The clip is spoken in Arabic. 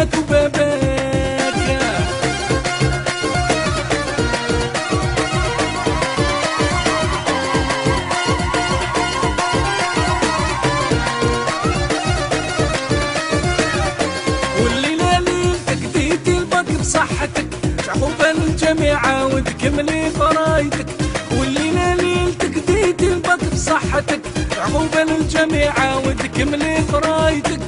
بابك وباباك. والليلة ليلتك ديتي الباك بصحتك، شعوبا الجميع وتكملي فرايتك. والليلة ليلتك ديتي الباك بصحتك، شعوبا الجميع وتكملي فرايتك.